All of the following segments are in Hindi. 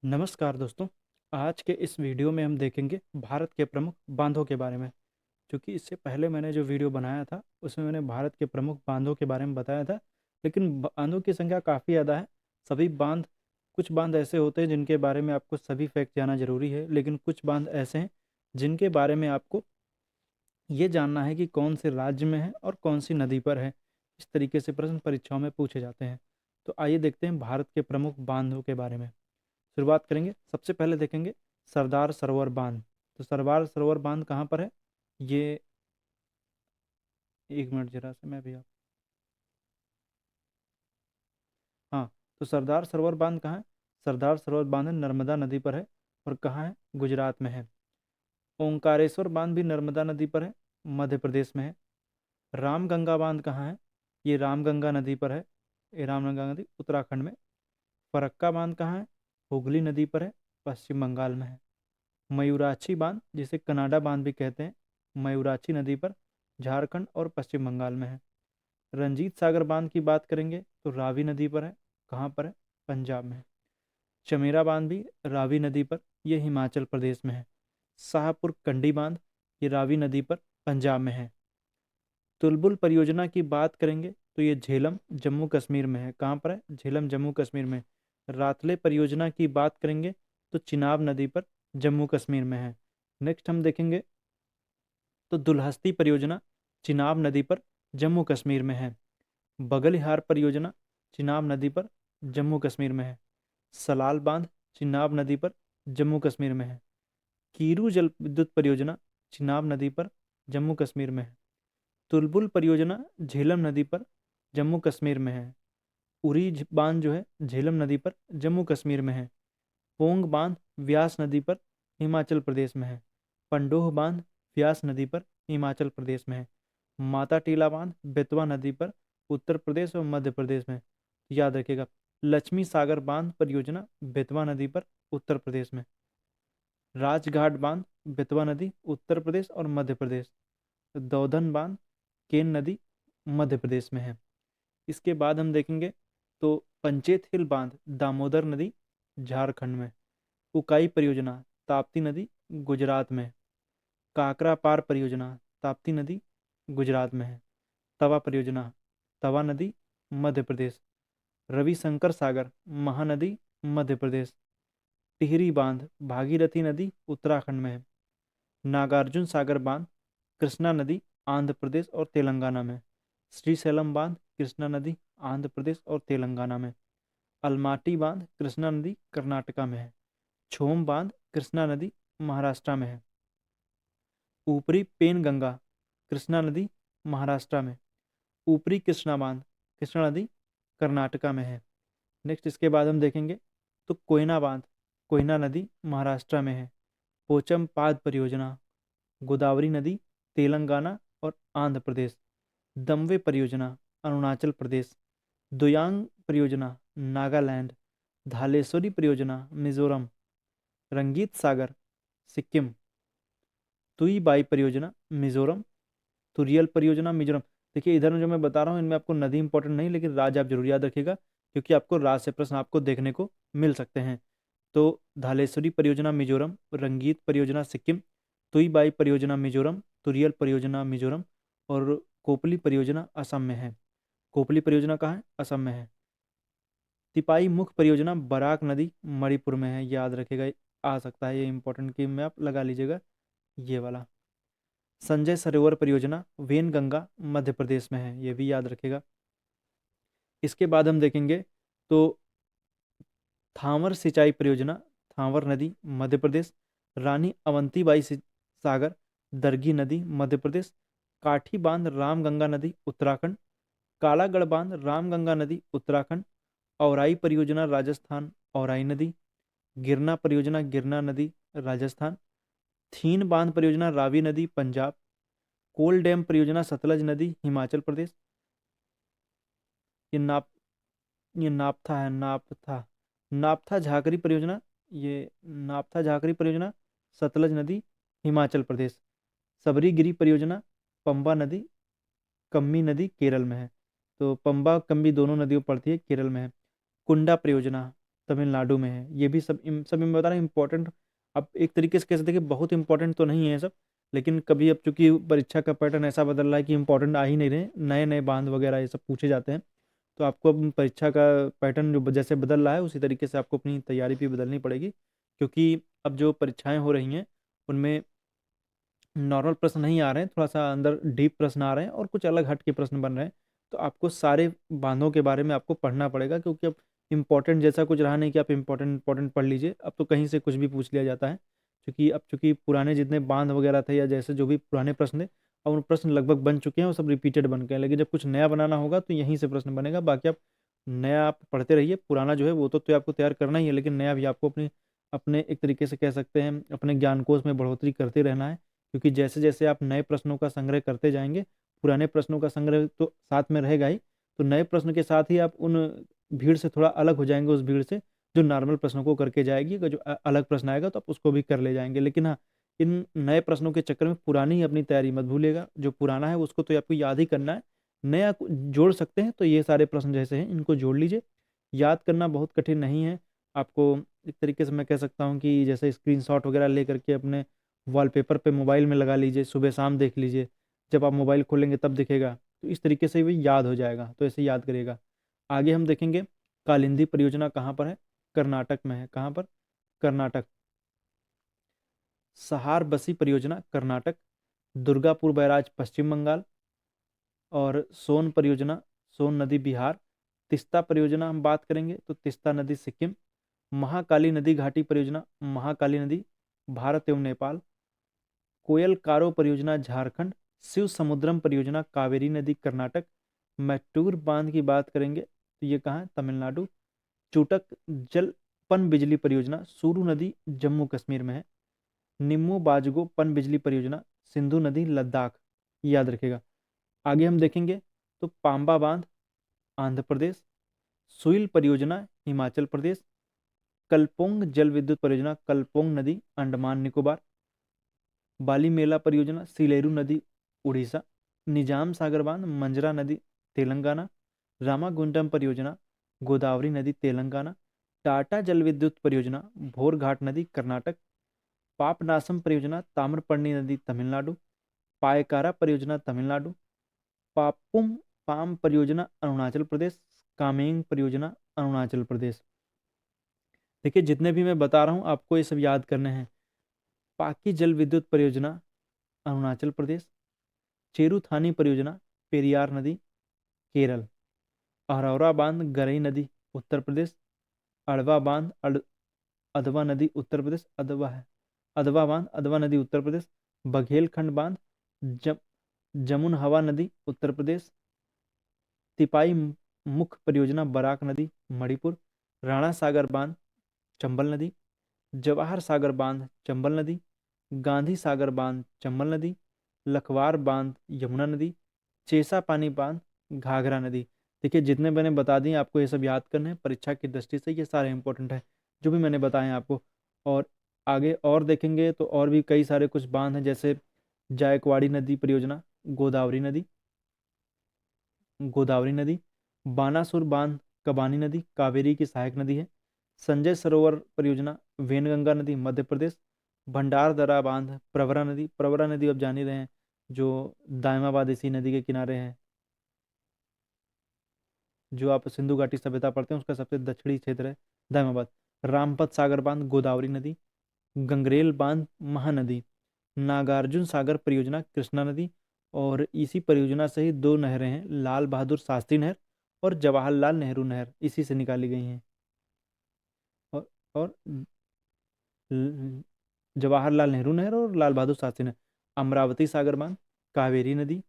नमस्कार दोस्तों। आज के इस वीडियो में हम देखेंगे भारत के प्रमुख बांधों के बारे में। क्योंकि इससे पहले मैंने जो वीडियो बनाया था उसमें मैंने भारत के प्रमुख बांधों के बारे में बताया था, लेकिन बांधों की संख्या काफ़ी ज़्यादा है। सभी बांध कुछ बांध ऐसे होते हैं जिनके बारे में आपको सभी फैक्ट जाना जरूरी है, लेकिन कुछ बांध ऐसे हैं जिनके बारे में आपको ये जानना है कि कौन से राज्य में है और कौन सी नदी पर है। इस तरीके से प्रश्न परीक्षाओं में पूछे जाते हैं। तो आइए देखते हैं भारत के प्रमुख बांधों के बारे में। शुरुआत करेंगे, सबसे पहले देखेंगे सरदार सरोवर बांध। तो सरदार सरोवर बांध कहाँ पर है? ये एक मिनट जरा से मैं भी आप हाँ, तो सरदार सरोवर बांध कहाँ है? सरदार सरोवर बांध नर्मदा नदी पर है। और कहाँ है? गुजरात में है। ओंकारेश्वर बांध भी नर्मदा नदी पर है, मध्य प्रदेश में है। रामगंगा बांध कहाँ है? ये रामगंगा नदी पर है। ये रामगंगा नदी उत्तराखंड में। फरक्का बांध कहाँ है? हुगली नदी पर है, पश्चिम बंगाल में है। मयूराक्षी बांध, जिसे कनाडा बांध भी कहते हैं, मयूराक्षी नदी पर झारखंड और पश्चिम बंगाल में है। रंजीत सागर बांध की बात करेंगे तो रावी नदी पर है। कहाँ पर है? पंजाब में है। चमेरा बांध भी रावी नदी पर, यह हिमाचल प्रदेश में है। शाहपुर कंडी बांध, ये रावी नदी पर पंजाब में है। तुलबुल परियोजना की बात करेंगे तो ये झेलम जम्मू कश्मीर में है। कहाँ पर है? झेलम जम्मू कश्मीर में। रातले परियोजना की बात करेंगे तो चिनाब नदी पर, जम्मू कश्मीर में है। नेक्स्ट हम देखेंगे तो दुल्हस्ती परियोजना चिनाब नदी पर, जम्मू कश्मीर में है। बगलिहार परियोजना चिनाब नदी पर, जम्मू कश्मीर में है। सलाल बांध चिनाब नदी पर, जम्मू कश्मीर में है। कीरू जल विद्युत परियोजना चिनाब नदी पर, जम्मू कश्मीर में है। तुलबुल परियोजना झेलम नदी पर, जम्मू कश्मीर में है। उरी बांध जो है झेलम नदी पर, जम्मू कश्मीर में है। पोंग बांध व्यास नदी पर, हिमाचल प्रदेश में है। पंडोह बांध व्यास नदी पर, हिमाचल प्रदेश में है। माता टीला बांध बेतवा नदी पर, उत्तर प्रदेश और मध्य प्रदेश में। याद रखिएगा, लक्ष्मी सागर बांध परियोजना बेतवा नदी पर, उत्तर प्रदेश में। राजघाट बांध बेतवा नदी उत्तर प्रदेश और मध्य प्रदेश। दौधन बांध केन नदी मध्य प्रदेश में है। इसके बाद हम देखेंगे तो पंचेत हिल बांध दामोदर नदी झारखंड में। उकाई परियोजना ताप्ती नदी गुजरात में। काकरा पार परियोजना ताप्ती नदी गुजरात में है। तवा परियोजना तवा नदी मध्य प्रदेश। रविशंकर सागर महानदी मध्य प्रदेश। टिहरी बांध भागीरथी नदी उत्तराखंड में है। नागार्जुन सागर बांध कृष्णा नदी आंध्र प्रदेश और तेलंगाना में। श्रीशैलम बांध कृष्णा नदी आंध्र प्रदेश और तेलंगाना में। अलमाटी बांध कृष्णा नदी कर्नाटका में है। छोम बांध कृष्णा नदी महाराष्ट्र में है। ऊपरी पेनगंगा कृष्णा नदी महाराष्ट्र में। ऊपरी कृष्णा बांध कृष्णा नदी कर्नाटका में है। नेक्स्ट इसके बाद हम देखेंगे तो कोयना बांध कोयना नदी महाराष्ट्र में है। पोचमपाद परियोजना गोदावरी नदी तेलंगाना और आंध्र प्रदेश। दमवे परियोजना अरुणाचल प्रदेश। दोयांग परियोजना नागालैंड। धालेश्वरी परियोजना मिजोरम। रंगीत सागर सिक्किम। तुईबाई परियोजना मिजोरम। तुरियल परियोजना मिजोरम। देखिए इधर में जो मैं बता रहा हूँ इनमें आपको नदी इंपॉर्टेंट नहीं, लेकिन राज्य आप जरूर याद रखिएगा, क्योंकि आपको राज्य से प्रश्न आपको देखने को मिल सकते हैं। तो धालेश्वरी परियोजना मिजोरम, रंगीत परियोजना सिक्किम, तुईबाई परियोजना मिजोरम, तुरियल परियोजना मिजोरम और कोपली परियोजना असम में है। कोपली परियोजना कहाँ है? असम में है। तिपाई मुख्य परियोजना बराक नदी मणिपुर में है। याद रखिएगा, आ सकता है ये इंपॉर्टेंट की में आप लगा लीजिएगा ये वाला। संजय सरोवर परियोजना वेनगंगा मध्य प्रदेश में है, ये भी याद रखिएगा। इसके बाद हम देखेंगे तो थांवर सिंचाई परियोजना थांवर नदी मध्य प्रदेश। रानी अवंतीबाई सागर दरगी नदी मध्य प्रदेश। काठी बांध रामगंगा नदी उत्तराखंड। कालागढ़ बांध रामगंगा नदी उत्तराखंड। औराई परियोजना राजस्थान औराई नदी। गिरना परियोजना गिरना नदी राजस्थान। थीन बांध परियोजना रावी नदी पंजाब। कोल डैम परियोजना सतलज नदी हिमाचल प्रदेश। ये नाप ये नापथा है, नापथा नापथा झाकरी परियोजना, ये नापथा झाकरी परियोजना सतलज नदी हिमाचल प्रदेश। सबरीगिरी परियोजना पंबा नदी कम्मी नदी केरल में है। तो पंबा कम्मी दोनों नदियों पड़ती है, केरल में है। कुंडा परियोजना तमिलनाडु में है। ये भी सब मैं बता रहा हूँ इंपॉर्टेंट। अब एक तरीके से कह सकते हैं कि बहुत इंपॉर्टेंट तो नहीं है ये सब, लेकिन कभी अब चूंकि परीक्षा का पैटर्न ऐसा बदल रहा है कि इंपॉर्टेंट आ ही नहीं रहे, नए नए बांध वगैरह ये सब पूछे जाते हैं। तो आपको अब परीक्षा का पैटर्न जो जैसे बदल रहा है उसी तरीके से आपको अपनी तैयारी भी बदलनी पड़ेगी, क्योंकि अब जो परीक्षाएं हो रही हैं उनमें नॉर्मल प्रश्न नहीं आ रहे हैं, थोड़ा सा अंदर डीप प्रश्न आ रहे हैं और कुछ अलग हट के प्रश्न बन रहे हैं। तो आपको सारे बांधों के बारे में आपको पढ़ना पड़ेगा, क्योंकि अब इम्पोर्टेंट जैसा कुछ रहा नहीं कि आप इम्पोर्टेंट पढ़ लीजिए, अब तो कहीं से कुछ भी पूछ लिया जाता है। क्योंकि अब चूंकि पुराने जितने बांध वगैरह थे या जैसे जो भी पुराने प्रश्न थे, अब उन प्रश्न लगभग बन चुके हैं और सब रिपीटेड बन गए हैं, लेकिन जब कुछ नया बनाना होगा तो यहीं से प्रश्न बनेगा। बाकी आप नया आप पढ़ते रहिए, पुराना जो है वो तो आपको तैयार करना ही है, लेकिन नया भी आपको अपने अपने एक तरीके से कह सकते हैं अपने ज्ञानकोश में बढ़ोतरी करते रहना है। क्योंकि जैसे जैसे आप नए प्रश्नों का संग्रह करते जाएंगे, पुराने प्रश्नों का संग्रह तो साथ में रहेगा ही, तो नए प्रश्न के साथ ही आप उन भीड़ से थोड़ा अलग हो जाएंगे, उस भीड़ से जो नॉर्मल प्रश्नों को करके जाएगी। अगर जो अलग प्रश्न आएगा तो आप उसको भी कर ले जाएंगे, लेकिन हाँ, इन नए प्रश्नों के चक्कर में पुरानी अपनी तैयारी मत भूलिएगा। जो पुराना है उसको तो आपको याद ही करना है, नया जोड़ सकते हैं तो ये सारे प्रश्न जैसे हैं इनको जोड़ लीजिए। याद करना बहुत कठिन नहीं है आपको। एक तरीके से मैं कह सकता हूँ कि जैसे स्क्रीनशॉट वगैरह ले करके अपने वॉलपेपर पे मोबाइल में लगा लीजिए, सुबह शाम देख लीजिए, जब आप मोबाइल खोलेंगे तब दिखेगा, तो इस तरीके से भी याद हो जाएगा, तो ऐसे याद करिएगा। आगे हम देखेंगे कालिंदी परियोजना कहाँ पर है, कर्नाटक में है। कहाँ पर? कर्नाटक। सहार बसी परियोजना कर्नाटक, दुर्गापुर बैराज पश्चिम बंगाल, और सोन परियोजना, सोन नदी बिहार। तिस्ता परियोजना हम बात करेंगे तो तिस्ता नदी सिक्किम। महाकाली नदी घाटी परियोजना, महाकाली नदी भारत एवं नेपाल। कोयल कारो परियोजना झारखंड। शिव समुद्रम परियोजना कावेरी नदी कर्नाटक। मैट्टूर बांध की बात करेंगे तो ये कहाँ है? तमिलनाडु। चूटक जल पन बिजली परियोजना सूरू नदी जम्मू कश्मीर में है। निम्मू बाजगो पन बिजली परियोजना सिंधु नदी लद्दाख, याद रखिएगा। आगे हम देखेंगे तो पाम्बा बांध आंध्र प्रदेश। सुइल परियोजना हिमाचल प्रदेश। कलपोंग जल विद्युत परियोजना कलपोंग नदी अंडमान निकोबार। बालीमेला परियोजना सिलेरू नदी उड़ीसा। निजाम सागर बांध मंजरा नदी तेलंगाना। रामागुंडम परियोजना गोदावरी नदी तेलंगाना। टाटा जल विद्युत परियोजना भोरघाट नदी कर्नाटक। पापनासम परियोजना ताम्रपर्णी नदी तमिलनाडु। पायकारा परियोजना तमिलनाडु। पापुम पाम परियोजना अरुणाचल प्रदेश। कामेंग परियोजना अरुणाचल प्रदेश। देखिए जितने भी मैं बता रहा हूँ आपको ये सब याद करने हैं। पाकी जल विद्युत परियोजना अरुणाचल प्रदेश। चेरुथानी परियोजना पेरियार नदी केरल। अरौरा बांध गरई नदी उत्तर प्रदेश। अड़वा बांध अधवा नदी उत्तर प्रदेश, अधवा है, अधवा बांध अधवा नदी उत्तर प्रदेश। बघेलखंड बांध जम, जमुन हवा नदी उत्तर प्रदेश। तिपाई मुख परियोजना बराक नदी मणिपुर। राणा सागर बांध चंबल नदी। जवाहर सागर बांध चंबल नदी। गांधी सागर बांध चंबल नदी। लखवार बांध यमुना नदी। चेसा पानी बांध घाघरा नदी। देखिए जितने मैंने बता दिए आपको ये सब याद करने हैं, परीक्षा की दृष्टि से ये सारे इंपॉर्टेंट है जो भी मैंने बताए हैं आपको। और आगे और देखेंगे तो और भी कई सारे कुछ बांध हैं, जैसे जायकवाड़ी नदी परियोजना गोदावरी नदी, गोदावरी नदी। बानासुर बांध कबानी नदी कावेरी की सहायक नदी है। संजय सरोवर परियोजना वेनगंगा नदी मध्य प्रदेश। भंडारदरा बांध प्रवरा नदी, प्रवरा नदी आप जान ही रहे हैं जो दायमाबाद इसी नदी के किनारे है। जो आप सिंधु घाटी सभ्यता पढ़ते हैं उसका सबसे दक्षिणी क्षेत्र है दायमाबाद। रामपत सागर बांध गोदावरी नदी। गंगरेल बांध महानदी। नागार्जुन सागर परियोजना कृष्णा नदी। और इसी परियोजना से ही दो नहरें हैं, लाल बहादुर शास्त्री नहर और जवाहरलाल नेहरू नहर, इसी से निकाली गई हैं। और जवाहरलाल नेहरू नहर और लाल बहादुर शास्त्री नहर। अमरावती सागर बांध कावेरी नदी।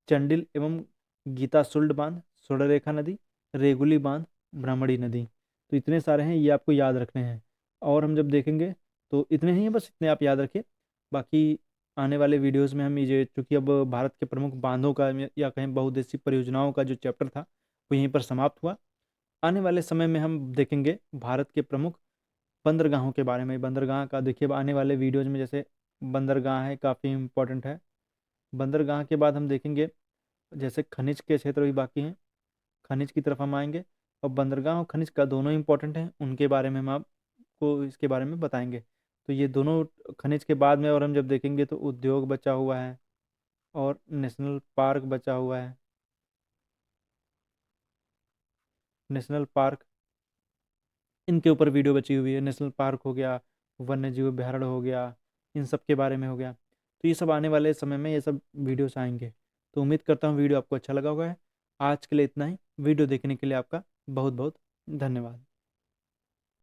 चंडिल एवं गीता सुल्ड बांध स्वर्णरेखा नदी। रेगुली बांध ब्राह्मणी नदी। तो इतने सारे हैं, ये आपको याद रखने हैं। और हम जब देखेंगे तो इतने ही हैं, बस इतने आप याद रखिए। बाकी आने वाले वीडियोस में हम ये चूंकि अब भारत के प्रमुख बांधों का या कहें बहुउद्देशीय परियोजनाओं का जो चैप्टर था वो यहीं पर समाप्त हुआ। आने वाले समय में हम देखेंगे भारत के प्रमुख बंदरगाहों के बारे में। बंदरगाह का देखिए अब आने वाले वीडियोज में, जैसे बंदरगाह है काफ़ी इम्पोर्टेंट है। बंदरगाह के बाद हम देखेंगे जैसे खनिज के क्षेत्र भी बाकी हैं, खनिज की तरफ हम आएंगे। और बंदरगाह और खनिज का दोनों इंपॉर्टेंट हैं, उनके बारे में हम आपको इसके बारे में बताएंगे। तो ये दोनों खनिज के बाद में और हम जब देखेंगे तो उद्योग बचा हुआ है और नेशनल पार्क बचा हुआ है। नेशनल पार्क, इनके ऊपर वीडियो बची हुई है। नेशनल पार्क हो गया, वन्य जीव अभयारण्य हो गया, इन सब के बारे में हो गया। तो ये सब आने वाले समय में ये सब वीडियोस आएंगे। तो उम्मीद करता हूँ वीडियो आपको अच्छा लगा होगा। आज के लिए इतना ही। वीडियो देखने के लिए आपका बहुत बहुत धन्यवाद।